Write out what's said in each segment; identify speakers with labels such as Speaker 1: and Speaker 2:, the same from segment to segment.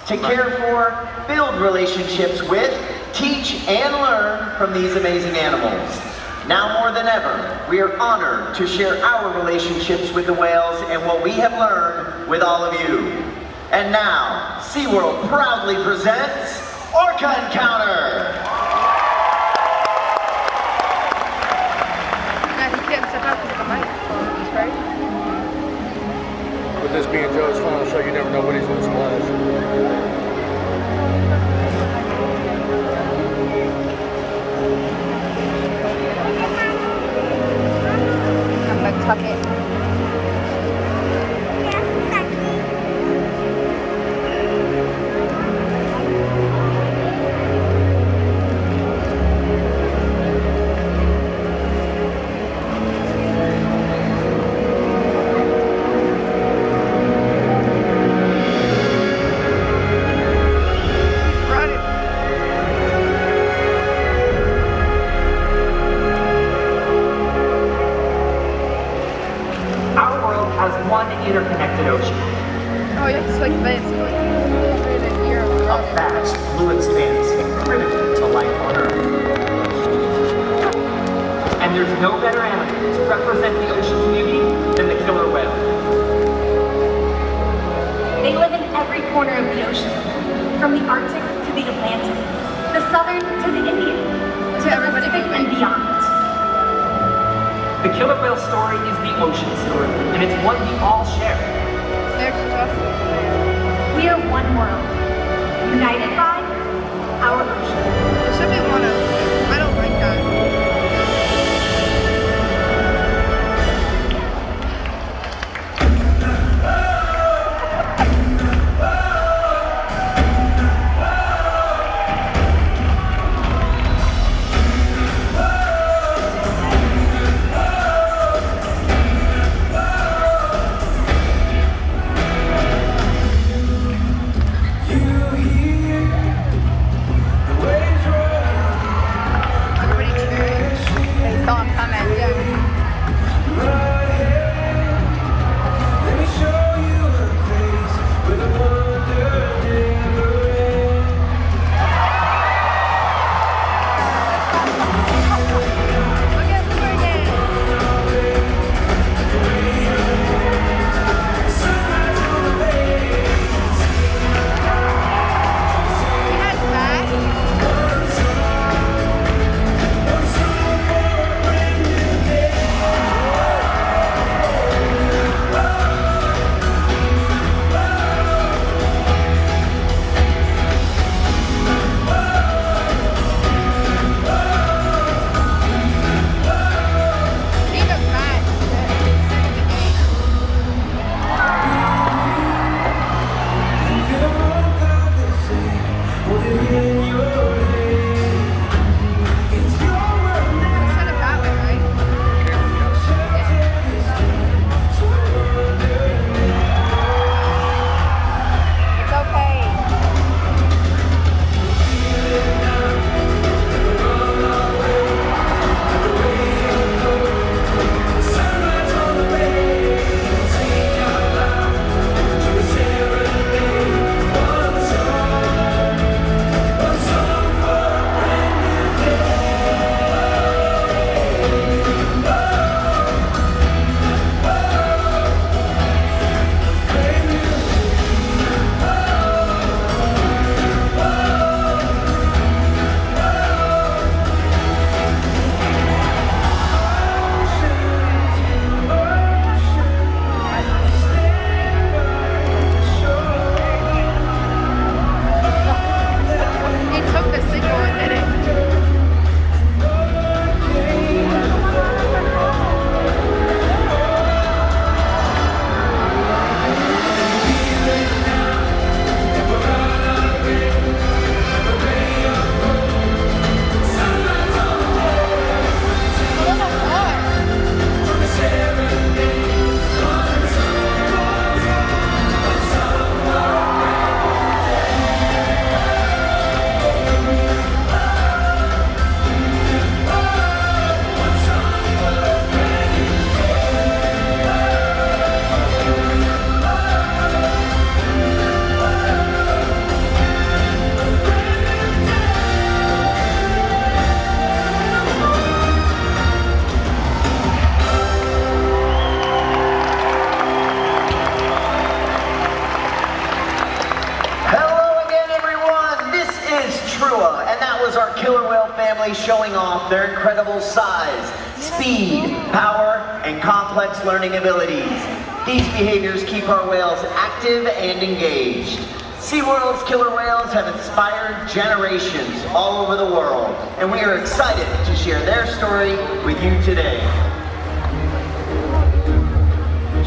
Speaker 1: to care for, build relationships with, teach, and learn from these amazing animals. Now more than ever, we are honored to share our relationships with the whales and what we have learned with all of you. And now, SeaWorld proudly presents Orca Encounter!
Speaker 2: Yeah, he can't step out because of the mic, right?
Speaker 3: With this being Joe's final show, you never know what he's going to splash.
Speaker 2: Tuck it.
Speaker 1: Has one interconnected ocean.
Speaker 2: Oh, yeah, it's like this.
Speaker 1: A vast blue expanse critical to life on Earth. And there's no better animal to represent the ocean's beauty than the killer whale.
Speaker 4: They live in every corner of the ocean, from the Arctic to the Atlantic, the Southern to the Indian, to the Pacific and beyond.
Speaker 1: The killer whale story is the ocean story, and it's one we all share.
Speaker 4: We are one world, united by our ocean.
Speaker 2: There should be one of them. I don't like that.
Speaker 5: You hear the waves roll.
Speaker 1: Trua, and that was our killer whale family showing off their incredible size, speed, power, and complex learning abilities. These behaviors keep our whales active and engaged. SeaWorld's killer whales have inspired generations all over the world, and we are excited to share their story with you today.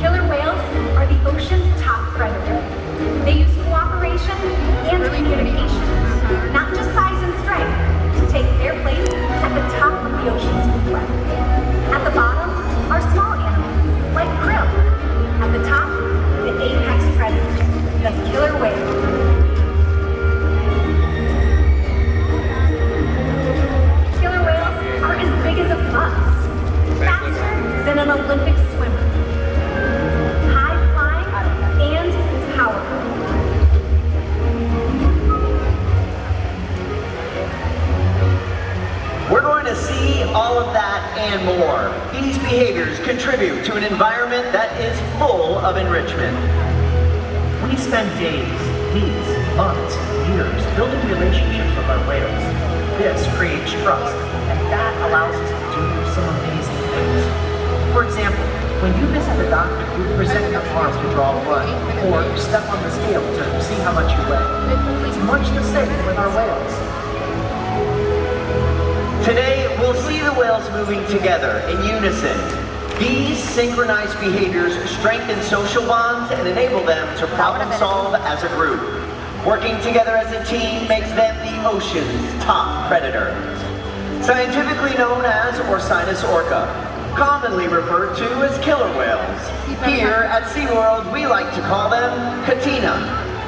Speaker 4: Killer whales are the ocean's top predator. They use cooperation and communication, not just size and strength, to take their place at the top of the ocean's food web. At the bottom are small animals, like krill. At the top, the apex predator, the killer whale. Killer whales are as big as a bus, faster than an Olympic swimmer, high-flying and powerful.
Speaker 1: We're going to see all of that and more. These behaviors contribute to an environment that is full of enrichment. We spend days, weeks, months, years building relationships with our whales. This creates trust, and that allows us to do some amazing things. For example, when you visit the doctor, you present your arm to draw blood, or step on the scale to see how much you weigh. It's much the same with our whales. Today, we'll see the whales moving together in unison. These synchronized behaviors strengthen social bonds and enable them to problem solve as a group. Working together as a team makes them the ocean's top predator. Scientifically known as Orcinus orca, commonly referred to as killer whales. Here at SeaWorld, we like to call them Katina,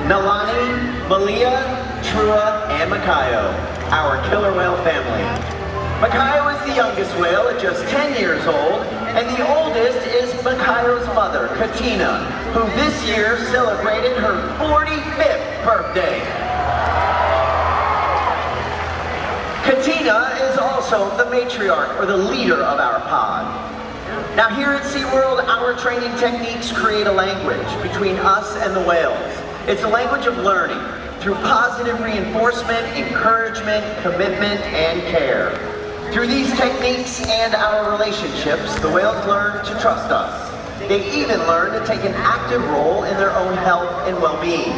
Speaker 1: Nalani, Malia, Trua, and Makayo, our killer whale family. Makayo is the youngest whale at just 10 years old, and the oldest is Makayo's mother, Katina, who this year celebrated her 45th birthday. Katina is also the matriarch, or the leader of our pod. Now here at SeaWorld, our training techniques create a language between us and the whales. It's a language of learning through positive reinforcement, encouragement, commitment, and care. Through these techniques and our relationships, the whales learn to trust us. They even learn to take an active role in their own health and well-being.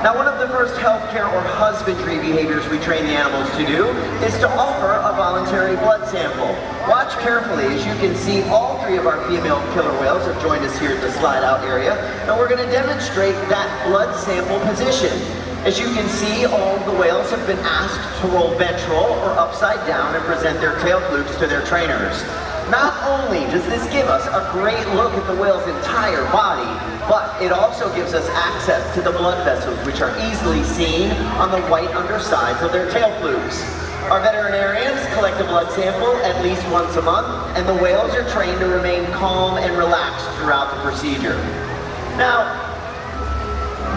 Speaker 1: Now, one of the first healthcare or husbandry behaviors we train the animals to do is to offer a voluntary blood sample. Watch carefully. As you can see, all three of our female killer whales have joined us here at the slide-out area, and we're going to demonstrate that blood sample position. As you can see, all of the whales have been asked to roll ventral or upside down and present their tail flukes to their trainers. Not only does this give us a great look at the whale's entire body, but it also gives us access to the blood vessels, which are easily seen on the white undersides of their tail flukes. Our veterinarians collect a blood sample at least once a month, and the whales are trained to remain calm and relaxed throughout the procedure. Now,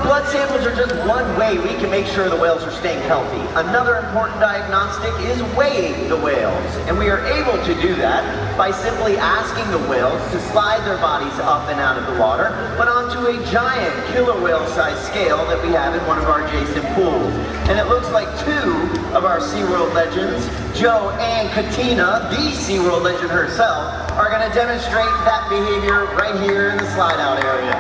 Speaker 1: blood samples are just one way we can make sure the whales are staying healthy. Another important diagnostic is weighing the whales, and we are able to do that by simply asking the whales to slide their bodies up and out of the water, but onto a giant killer whale-sized scale that we have in one of our adjacent pools. And it looks like two of our SeaWorld legends, Joe and Katina, the SeaWorld legend herself, are going to demonstrate that behavior right here in the slide-out area.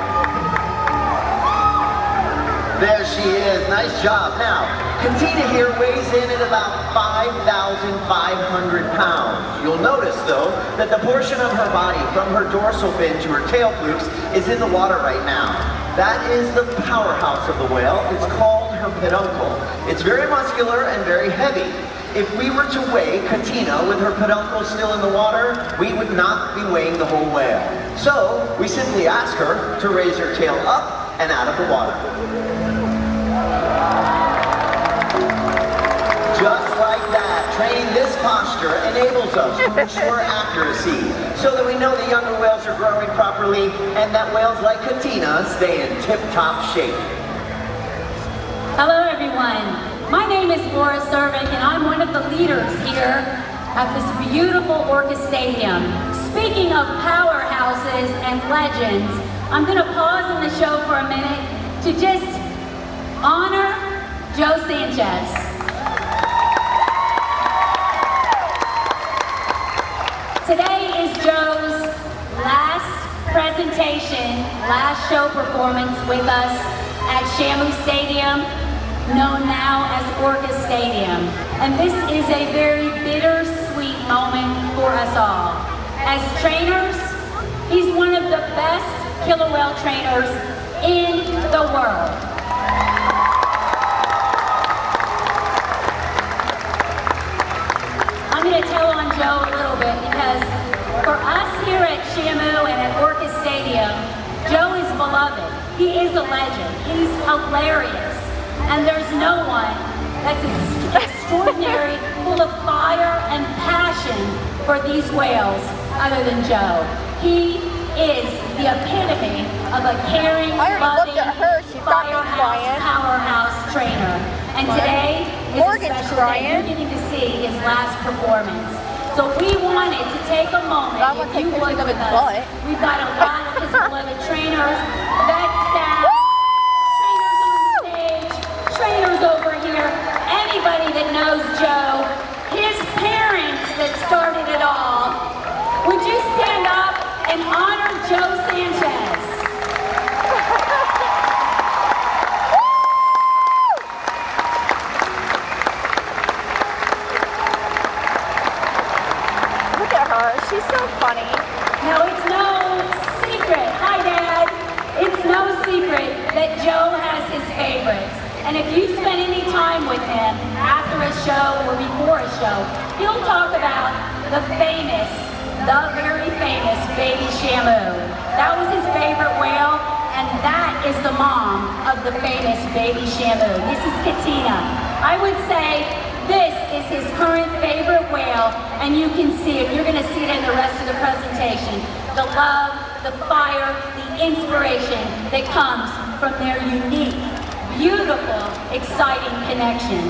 Speaker 1: There she is, nice job. Now, Katina here weighs in at about 5,500 pounds. You'll notice though, that the portion of her body from her dorsal fin to her tail flukes is in the water right now. That is the powerhouse of the whale. It's called her peduncle. It's very muscular and very heavy. If we were to weigh Katina with her peduncle still in the water, we would not be weighing the whole whale. So, we simply ask her to raise her tail up and out of the water. Just like that, training this posture enables us to ensure accuracy so that we know the younger whales are growing properly and that whales like Katina stay in tip-top shape.
Speaker 5: Hello everyone, my name is Laura Cervic and I'm one of the leaders here at this beautiful Orca Stadium. Speaking of powerhouses and legends, I'm going to pause in the show for a minute to just honor Joe Sanchez. presentation, last show performance with us at Shamu Stadium, known now as Orca Stadium. And this is a very bittersweet moment for us all. As trainers, he's one of the best killer whale trainers in the world. I'm going to tell on Joe a little bit because for us here at Shamu and at Orca Stadium, Joe is beloved. He is a legend. He's hilarious. And there's no one that's extraordinary, full of fire and passion for these whales other than Joe. He is the epitome of a caring, loving, powerhouse trainer. And today is a special day. You're getting to see his last performance. So we wanted to take a moment, if you would, with us. We've got a lot of his beloved trainers, vet staff, trainers on stage, trainers over here, anybody that knows Joe, his parents that started it all. Would you stand up and honor Joe Sanchez?
Speaker 2: She's so funny.
Speaker 5: Now, it's no secret, hi Dad, it's no secret that Joe has his favorites. And if you spend any time with him after a show or before a show, he'll talk about the very famous baby Shamu. That was his favorite whale, and that is the mom of the famous baby Shamu. This is Katina. I would say this is his current favorite whale, and you can see it. You're going to see it in the rest of the presentation. The love, the fire, the inspiration that comes from their unique, beautiful, exciting connection.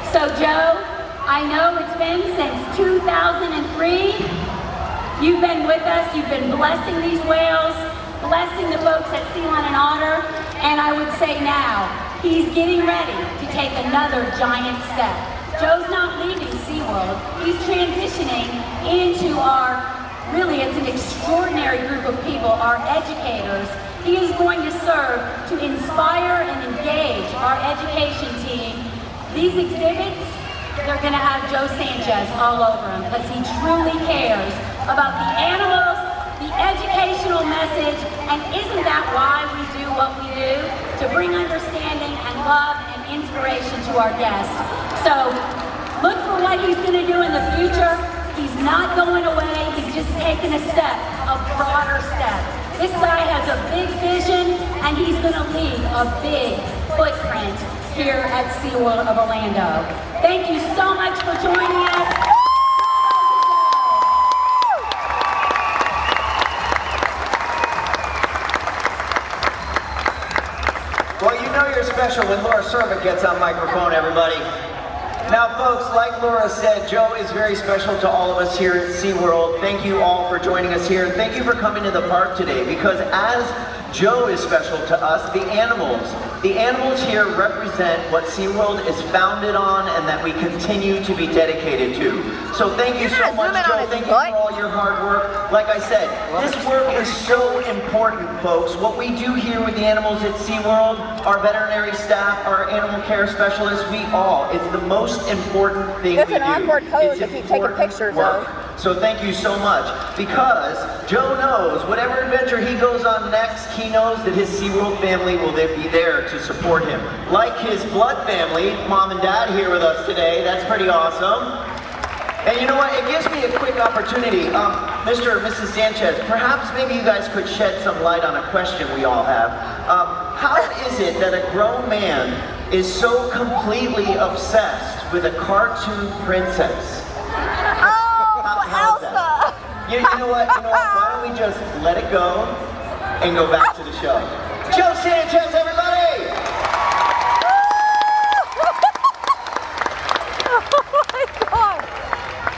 Speaker 5: So Joe, I know it's been since 2003. You've been with us. You've been blessing these whales, blessing the folks at Sea Lion and Otter, and I would say now, he's getting ready to take another giant step. Joe's not leaving SeaWorld. He's transitioning into really it's an extraordinary group of people, our educators. He is going to serve to inspire and engage our education team. These exhibits, they're going to have Joe Sanchez all over them because he truly cares about the animals, the educational message, and isn't that why we do what we do? To bring understanding and love and inspiration to our guests. So look for what he's going to do in the future. He's not going away. He's just taking a step, a broader step. This guy has a big vision, and he's going to leave a big footprint here at SeaWorld of Orlando. Thank you so much for joining us.
Speaker 1: Well, you know you're special when Laura Servik gets on microphone, everybody. Now, folks, like Laura said, Joe is very special to all of us here at SeaWorld. Thank you all for joining us here. Thank you for coming to the park today, because as Joe is special to us, the animals here represent what SeaWorld is founded on and that we continue to be dedicated to. So thank you so much, Joe. Thank you for all your hard work. Like I said, this work is so important, folks. What we do here with the animals at SeaWorld, our veterinary staff, our animal care specialists, it's the most important thing we do.
Speaker 2: It's an awkward pose if you take pictures of.
Speaker 1: So thank you so much, because Joe knows whatever adventure he goes on next, he knows that his SeaWorld family will be there to support him. Like his blood family, Mom and Dad here with us today. That's pretty awesome. And you know what, it gives me a quick opportunity. Mr. and Mrs. Sanchez, perhaps maybe you guys could shed some light on a question we all have. How is it that a grown man is so completely obsessed with a cartoon princess?
Speaker 2: Elsa!
Speaker 1: You know what, why don't we just let it go and go back to the show. Joe Sanchez, everybody!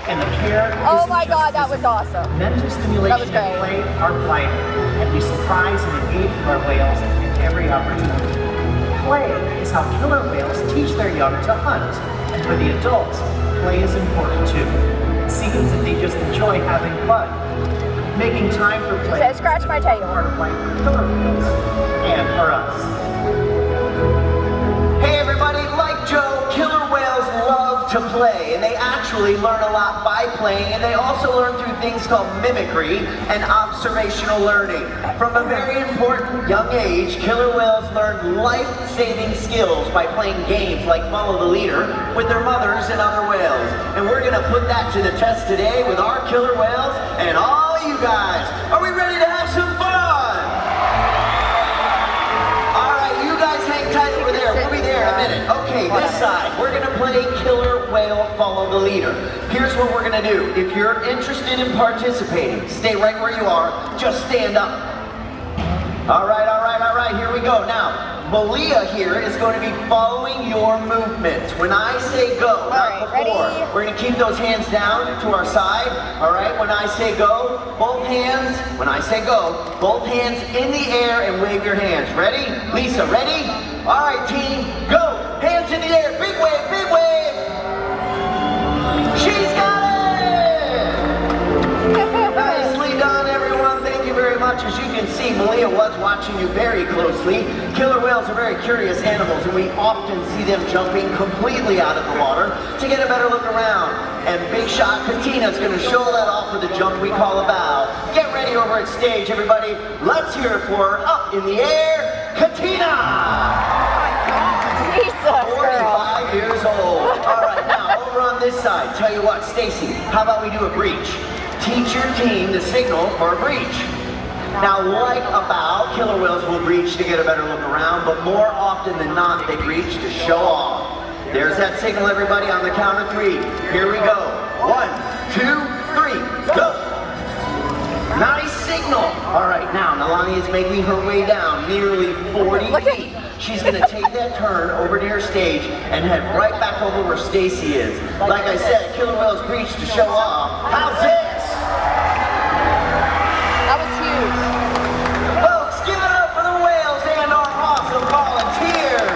Speaker 6: And the care
Speaker 2: Oh my God, that was awesome.
Speaker 6: mental stimulation
Speaker 2: That was great.
Speaker 6: and play are vital, and we surprise and engage our whales at every opportunity. Play is how killer whales teach their young to hunt, and for the adults, play is important too. It seems that they just enjoy having fun. making time for
Speaker 2: She
Speaker 6: play.
Speaker 2: said, scratch my tail.
Speaker 6: Part of life for killer whales and for us.
Speaker 1: Hey everybody, like Joe, killer whales love to play, and they actually learn a lot by playing, and they also learn through things called mimicry and observational learning. From a very important young age, killer whales learn life-saving skills by playing games like Follow the Leader with their mothers and other whales. And we're gonna put that to the test today with our killer whales and all you guys. Are we ready to have some fun? Hang tight over there. We'll be there in a minute. Okay, this side. We're going to play Killer Whale Follow the Leader. Here's what we're going to do. If you're interested in participating, stay right where you are. Just stand up. All right. Here we go. Now, Malia here is going to be following your movements. When I say go, not before.
Speaker 2: Ready?
Speaker 1: We're going to keep those hands down to our side. All right, when I say go, both hands. When I say go, both hands in the air and wave your hands. Ready? Lisa, ready? All right, team, go. Hands in the air. Big wave, big wave. She's got it. Nicely done, everyone. Thank you very much. As you can see, Malia was watching you very closely. Killer whales are very curious animals, and we often see them jumping completely out of the water to get a better look around. And big shot Katina's going to show that off with a jump we call a bow. Get ready over at stage, everybody. Let's hear it for her. Up in the air, Katina!
Speaker 2: Jesus, girl.
Speaker 1: 45 years old. All right, now over on this side. Tell you what, Stacy, how about we do a breach? Teach your team the signal for a breach. Now, like a bow, killer whales will breach to get a better look around, but more often than not, they breach to show off. There's that signal, everybody, on the count of 3. Here we go. 1, 2, 3, go! Nice signal. All right, now Nalani is making her way down nearly 40 feet. She's going to take that turn over to your stage and head right back over where Stacy is. Like I said, killer whales breach to show off. How's this?
Speaker 2: That was huge.
Speaker 1: Folks, give it up for the whales and our awesome volunteers.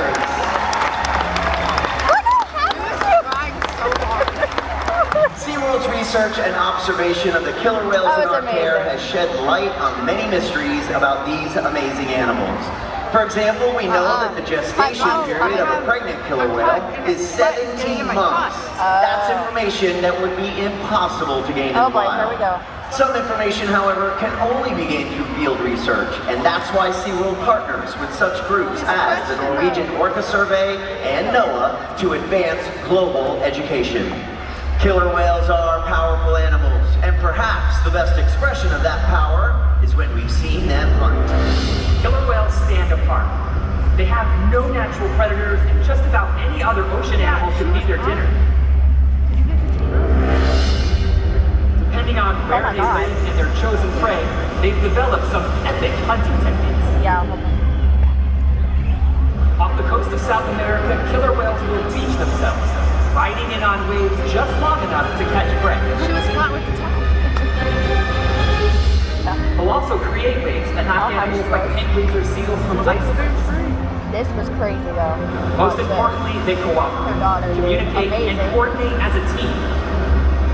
Speaker 1: SeaWorld's research and observation of the killer whales in our care has shed light on many mysteries about these amazing animals. For example, we know that the gestation period of a pregnant killer whale is 17 months. That's information that would be impossible to gain in the wild.
Speaker 2: Here we go.
Speaker 1: Some information, however, can only be gained through field research, and that's why SeaWorld partners with such groups as the Norwegian Orca Survey and NOAA to advance global education. Killer whales are powerful animals, and perhaps the best expression of that power is when we've seen them hunt.
Speaker 7: Killer whales stand apart. They have no natural predators, and just about any other ocean animal could be their dinner. Depending on where they live and their chosen prey, they've developed some epic hunting techniques.
Speaker 2: Yeah.
Speaker 7: Off the coast of South America, killer whales will beach themselves, riding in on waves just long enough to catch prey.
Speaker 2: She was flat with the top.
Speaker 7: They'll also create waves that knock animals like penguins or seals from icebergs.
Speaker 2: This was crazy though.
Speaker 7: Most importantly, they cooperate, communicate, and coordinate as a team.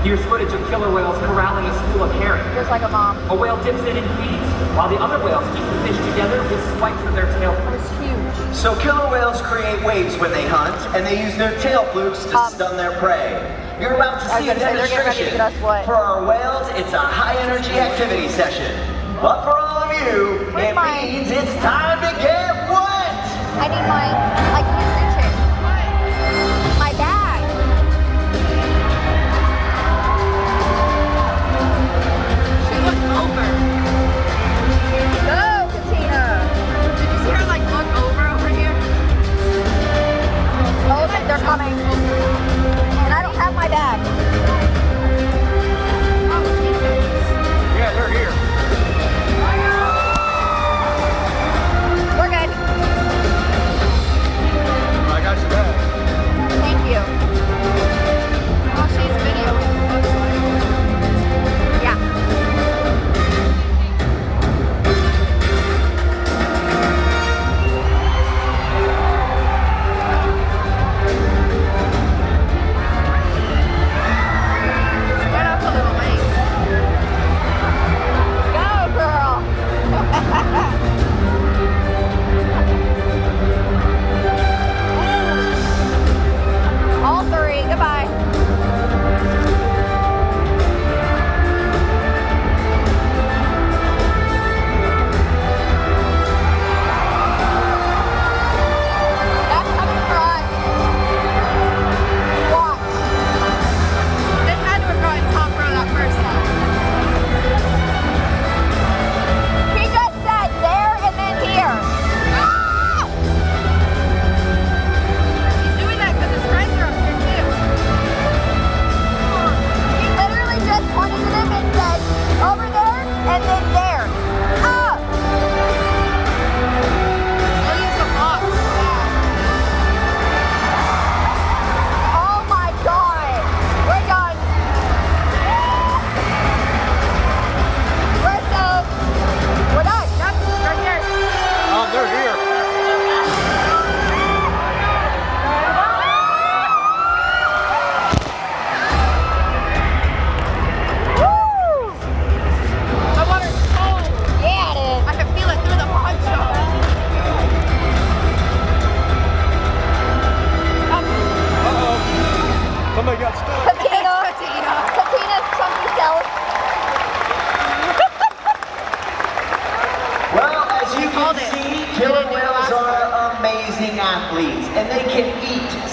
Speaker 7: Here's footage of killer whales corralling a school of herring.
Speaker 2: Just like a mom.
Speaker 7: A whale dips in and feeds, while the other whales keep the fish together with swipes of their tail
Speaker 2: It
Speaker 7: flukes.
Speaker 2: was huge.
Speaker 1: So killer whales create waves when they hunt, and they use their tail flukes to stun their prey. You're about to see a demonstration. For our whales, it's a high-energy activity session. But for all of you, it means it's time to get wet!
Speaker 2: I need mine. I can't reach it. My bag. She looked over. Go, Katina. Did you see her like look over here? Oh, they're coming. And I don't have my bag.
Speaker 3: Yeah, they're here.
Speaker 2: We're good.
Speaker 3: I got your back.
Speaker 2: Thank you. Oh, she's videoing. Yeah.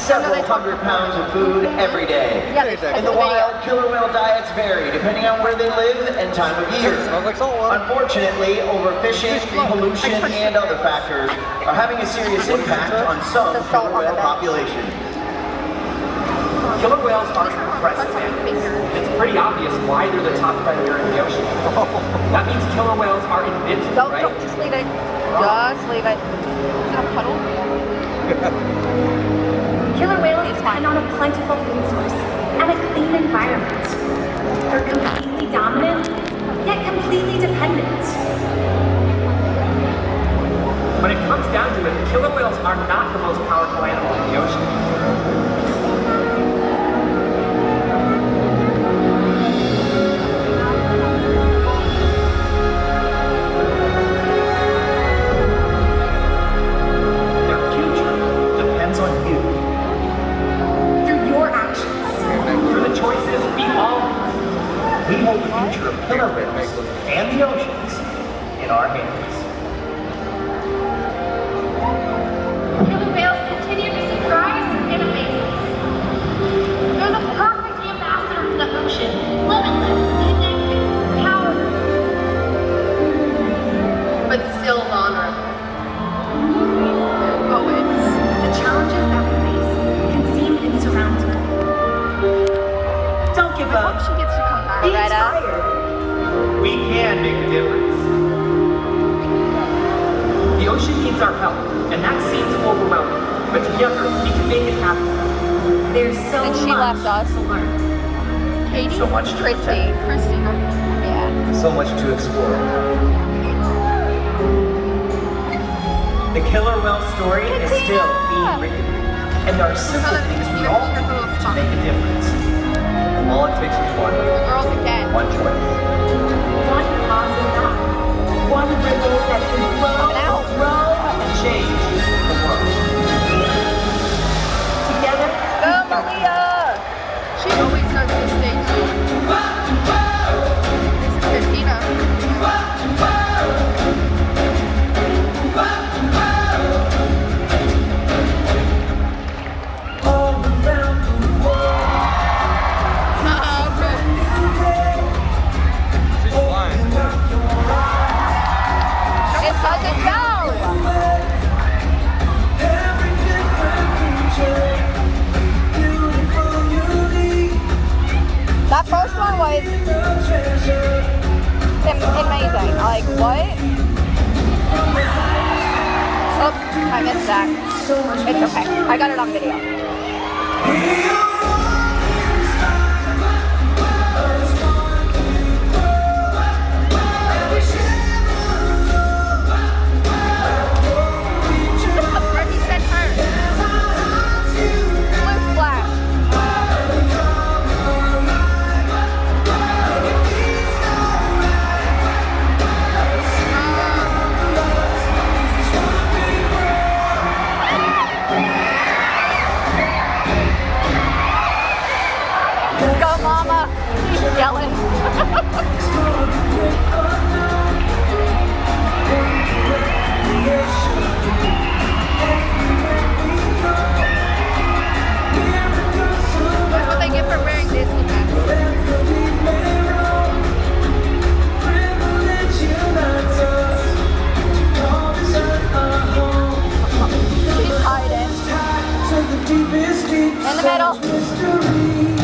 Speaker 1: several hundred pounds of food every day. In the wild, killer whale diets vary depending on where they live and time of year. Unfortunately, overfishing, pollution, and other factors are having a serious impact on some killer whale populations.
Speaker 7: Killer whales are impressive animals. It's pretty obvious why they're the top predator in the ocean. That means killer whales are invincible, right?
Speaker 2: Don't, just leave it. Just leave it. Is it a puddle?
Speaker 4: Killer whales depend on a plentiful food source and a clean environment. They're completely dominant, yet completely dependent.
Speaker 7: When it comes down to it, killer whales are not the most powerful animal in the ocean.
Speaker 6: We hold the future of killer whales and the oceans in our hands.
Speaker 4: Killer whales continue to surprise and amaze us. They're the perfect ambassadors of the ocean, limitless, connected, powerful,
Speaker 2: But still vulnerable. Poets.
Speaker 4: The challenges that we face can seem insurmountable. Don't give
Speaker 2: I hope
Speaker 4: up.
Speaker 2: she gets to come back.
Speaker 1: Be inspired. We can make a difference.
Speaker 7: The ocean needs our help, and that seems overwhelming. But together, we can make it happen.
Speaker 4: There's so
Speaker 2: And she
Speaker 4: much
Speaker 2: left us.
Speaker 4: to learn.
Speaker 2: Katie?
Speaker 1: So much to
Speaker 2: Christy. Christy. Yeah.
Speaker 1: So much to explore. The killer whale story is still being written, and there are simple things we all can do to make a difference. All it takes is one.
Speaker 2: The girls again.
Speaker 1: One choice.
Speaker 4: One positive act. One ripple that can grow
Speaker 7: And change the world.
Speaker 4: together.
Speaker 2: Go, Malia! She always starts the stage. This is Christina.
Speaker 3: She's flying.
Speaker 2: It's such a show! That first one was amazing. Like, what? Oh, I missed that. It's okay. I got it on video. Reggie said her. Blue flash. Go, mama. He's yelling. That's what they get for wearing Disney hats. She's hiding. In the middle.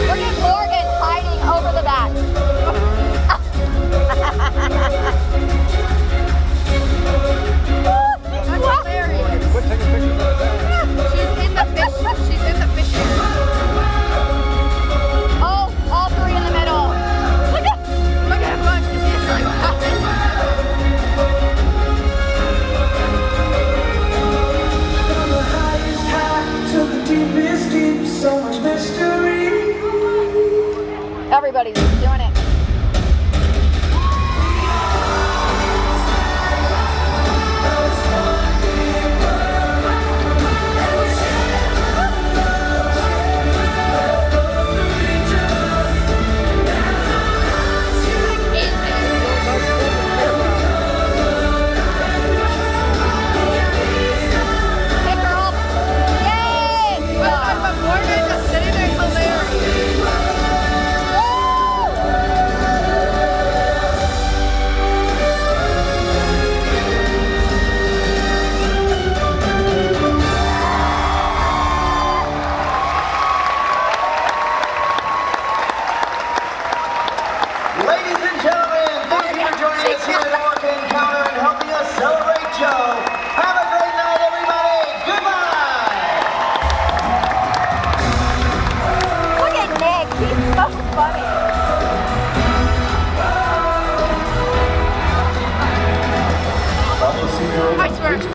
Speaker 2: Look at Morgan hiding over the back. everybody's doing it.